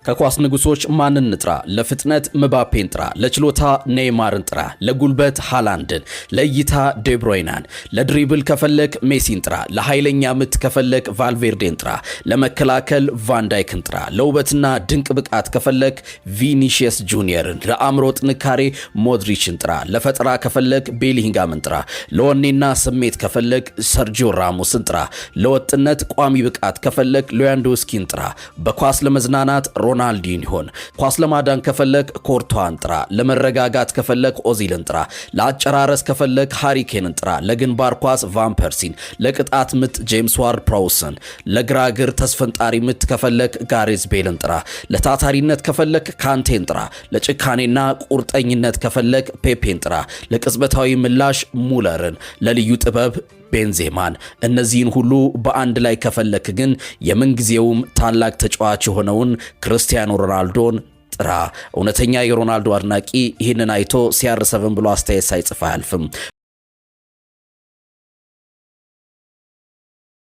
ከኳስ ንጉሶች ማንን ንጥራ? ለፍጥነት ምባፔን ጥራ፣ ለችሎታ ኔይማርን ጥራ፣ ለጉልበት ሃላንድን፣ ለእይታ ዴብሮይናን፣ ለድሪብል ከፈለክ ሜሲን ጥራ፣ ለኃይለኛ ምት ከፈለክ ቫልቬርዴን ጥራ፣ ለመከላከል ቫንዳይክን ጥራ፣ ለውበትና ድንቅ ብቃት ከፈለክ ቪኒሺየስ ጁኒየርን፣ ለአእምሮ ጥንካሬ ሞድሪችን ጥራ፣ ለፈጠራ ከፈለክ ቤሊንጋምን ጥራ፣ ለወኔና ስሜት ከፈለክ ሰርጂዮ ራሞስን ጥራ፣ ለወጥነት ቋሚ ብቃት ከፈለክ ሌዋንዶውስኪን ጥራ፣ በኳስ ለመዝናናት ሮናልዲንሆን፣ ኳስ ለማዳን ከፈለክ ኮርቷን ጥራ፣ ለመረጋጋት ከፈለክ ኦዚልን ጥራ፣ ለአጨራረስ ከፈለክ ሃሪኬንን ጥራ፣ ለግንባር ኳስ ቫን ፐርሲን፣ ለቅጣት ምት ጄምስ ዋርድ ፕራውስን፣ ለግራግር ተስፈንጣሪ ምት ከፈለክ ጋሬዝ ቤልን ጥራ፣ ለታታሪነት ከፈለክ ካንቴን ጥራ፣ ለጭካኔና ቁርጠኝነት ከፈለክ ፔፔን ጥራ፣ ለቅጽበታዊ ምላሽ ሙለርን፣ ለልዩ ጥበብ ቤንዜማን። እነዚህን ሁሉ በአንድ ላይ ከፈለክ ግን የምንጊዜውም ታላቅ ተጫዋች የሆነውን ክርስቲያኖ ሮናልዶን ጥራ። እውነተኛ የሮናልዶ አድናቂ ይህንን አይቶ CR7 ብሎ አስተያየት ሳይጽፍ አያልፍም።